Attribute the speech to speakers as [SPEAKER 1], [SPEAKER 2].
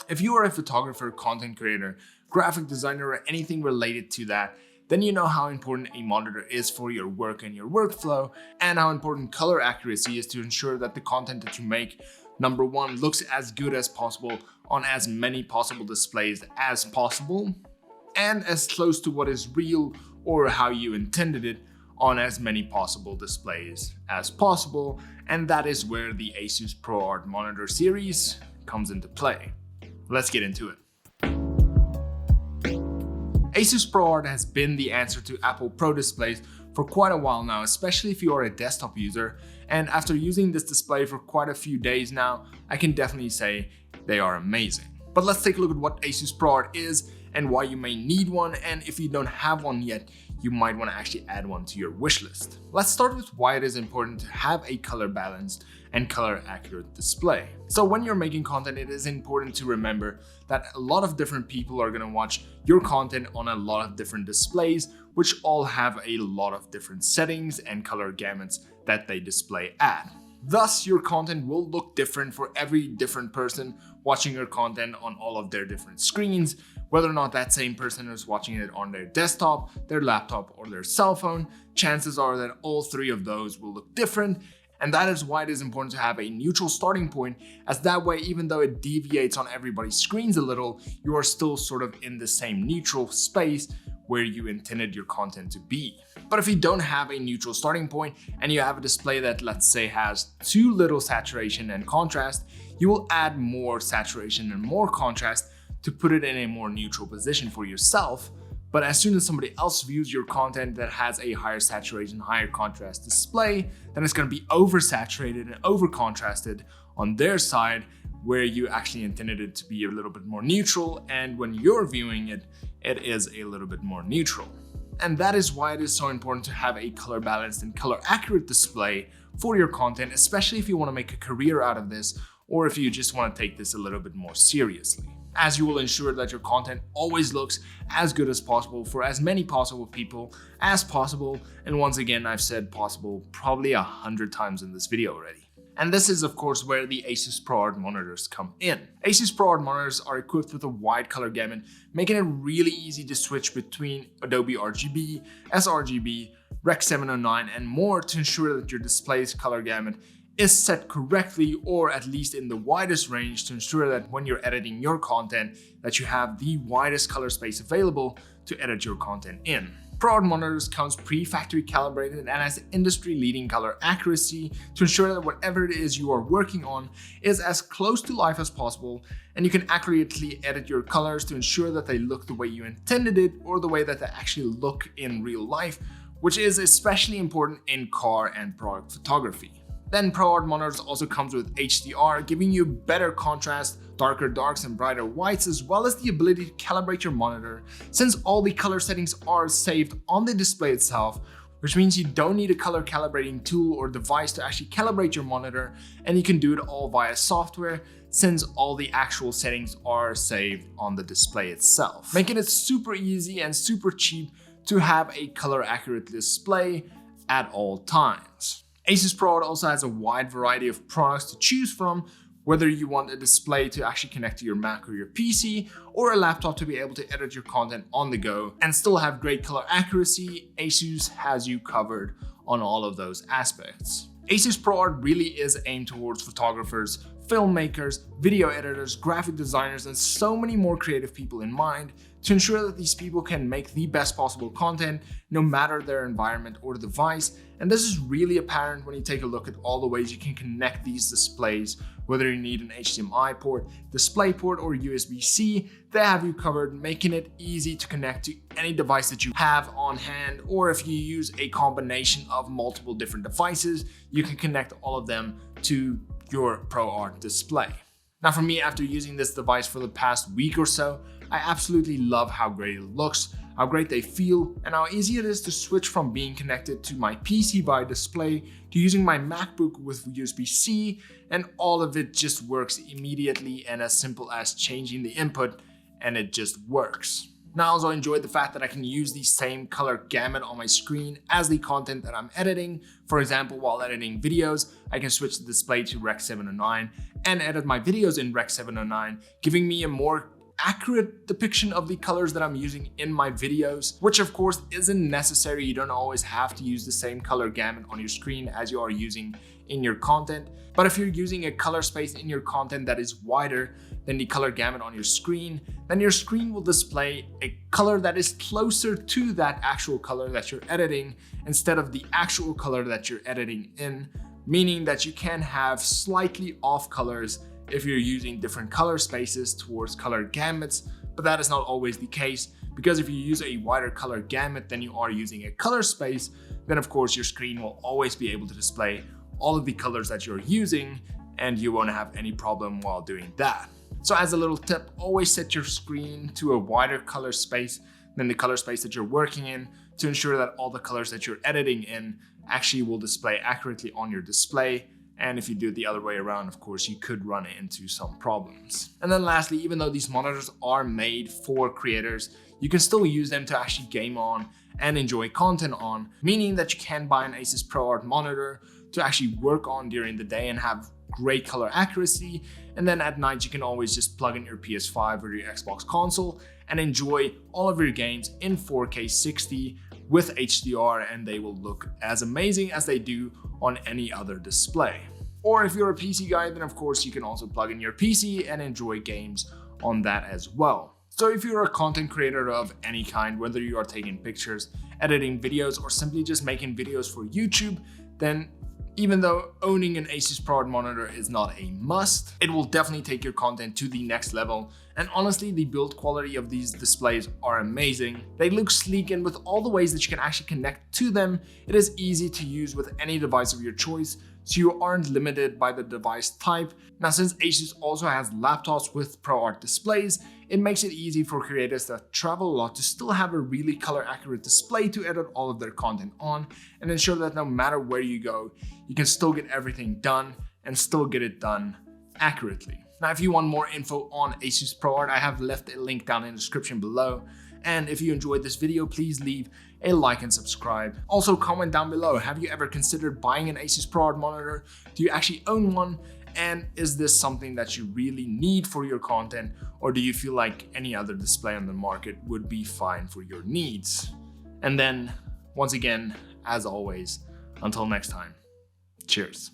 [SPEAKER 1] If you are a photographer, content creator, graphic designer, or anything related to that, then you know how important a monitor is for your work and your workflow, and how important color accuracy is to ensure that the content that you make, number one, looks as good as possible on as many possible displays as possible, and as close to what is real or how you intended it on as many possible displays as possible. And that is where the Asus ProArt monitor series comes into play. Let's get into it. Asus ProArt has been the answer to Apple Pro displays for quite a while now, especially if you are a desktop user. And after using this display for quite a few days now, I can definitely say they are amazing. But let's take a look at what Asus ProArt is and why you may need one, and if you don't have one yet, you might want to actually add one to your wish list. Let's start with why it is important to have a color balanced and color accurate display. So when you're making content, it is important to remember that a lot of different people are going to watch your content on a lot of different displays, which all have a lot of different settings and color gamuts that they display at. Thus, your content will look different for every different person watching your content on all of their different screens, whether or not that same person is watching it on their desktop, their laptop, or their cell phone. Chances are that all three of those will look different. And that is why it is important to have a neutral starting point, as that way, even though it deviates on everybody's screens a little, you are still sort of in the same neutral space where you intended your content to be. But if you don't have a neutral starting point and you have a display that, let's say, has too little saturation and contrast, you will add more saturation and more contrast to put it in a more neutral position for yourself. But as soon as somebody else views your content that has a higher saturation, higher contrast display, then it's going to be oversaturated and over-contrasted on their side, where you actually intended it to be a little bit more neutral, and when you're viewing it, it is a little bit more neutral. And that is why it is so important to have a color balanced and color accurate display for your content, especially if you want to make a career out of this, or if you just want to take this a little bit more seriously, as you will ensure that your content always looks as good as possible for as many possible people as possible. And once again, I've said possible probably 100 times in this video already. And this is of course where the Asus ProArt monitors come in. Asus ProArt monitors are equipped with a wide color gamut, making it really easy to switch between Adobe RGB, sRGB, Rec 709 and more to ensure that your display's color gamut is set correctly, or at least in the widest range, to ensure that when you're editing your content that you have the widest color space available to edit your content in. ProArt monitors comes pre-factory calibrated and has industry-leading color accuracy to ensure that whatever it is you are working on is as close to life as possible, and you can accurately edit your colors to ensure that they look the way you intended it or the way that they actually look in real life, which is especially important in car and product photography. Then ProArt monitors also comes with HDR, giving you better contrast, darker darks and brighter whites, as well as the ability to calibrate your monitor, since all the color settings are saved on the display itself, which means you don't need a color calibrating tool or device to actually calibrate your monitor, and you can do it all via software, since all the actual settings are saved on the display itself, making it super easy and super cheap to have a color accurate display at all times. Asus ProArt also has a wide variety of products to choose from, whether you want a display to actually connect to your Mac or your PC, or a laptop to be able to edit your content on the go and still have great color accuracy. Asus has you covered on all of those aspects. Asus ProArt really is aimed towards photographers, filmmakers, video editors, graphic designers, and so many more creative people in mind, to ensure that these people can make the best possible content no matter their environment or device. And this is really apparent when you take a look at all the ways you can connect these displays, whether you need an HDMI port, DisplayPort, or USB-C. They have you covered, making it easy to connect to any device that you have on hand, or if you use a combination of multiple different devices, you can connect all of them to your ProArt display. Now for me, after using this device for the past week or so, I absolutely love how great it looks, how great they feel, and how easy it is to switch from being connected to my PC via display to using my MacBook with USB-C, and all of it just works immediately and as simple as changing the input, and it just works. Now, I also enjoyed the fact that I can use the same color gamut on my screen as the content that I'm editing. For example, while editing videos, I can switch the display to Rec 709 and edit my videos in Rec 709, giving me a more accurate depiction of the colors that I'm using in my videos, which of course isn't necessary. You don't always have to use the same color gamut on your screen as you are using in your content. But if you're using a color space in your content that is wider than the color gamut on your screen, then your screen will display a color that is closer to that actual color that you're editing instead of the actual color that you're editing in, meaning that you can have slightly off colors if you're using different color spaces towards color gamuts, but that is not always the case, because if you use a wider color gamut than you are using a color space, then of course your screen will always be able to display all of the colors that you're using, and you won't have any problem while doing that. So as a little tip, always set your screen to a wider color space than the color space that you're working in to ensure that all the colors that you're editing in actually will display accurately on your display. And if you do it the other way around, of course, you could run into some problems. And then lastly, even though these monitors are made for creators, you can still use them to actually game on and enjoy content on, meaning that you can buy an Asus ProArt monitor to actually work on during the day and have great color accuracy. And then at night, you can always just plug in your PS5 or your Xbox console and enjoy all of your games in 4K 60 with HDR, and they will look as amazing as they do on any other display. Or if you're a PC guy, then of course you can also plug in your PC and enjoy games on that as well. So if you're a content creator of any kind, whether you are taking pictures, editing videos, or simply just making videos for YouTube, then even though owning an Asus ProArt monitor is not a must, it will definitely take your content to the next level. And honestly, the build quality of these displays are amazing. They look sleek, and with all the ways that you can actually connect to them, it is easy to use with any device of your choice, so you aren't limited by the device type. Now, since Asus also has laptops with ProArt displays, it makes it easy for creators that travel a lot to still have a really color accurate display to edit all of their content on and ensure that no matter where you go, you can still get everything done and still get it done accurately. Now, if you want more info on Asus ProArt, I have left a link down in the description below. And if you enjoyed this video, please leave a like and subscribe. Also, comment down below, have you ever considered buying an Asus ProArt monitor? Do you actually own one? And is this something that you really need for your content, or do you feel like any other display on the market would be fine for your needs? And then, once again, as always, until next time, cheers.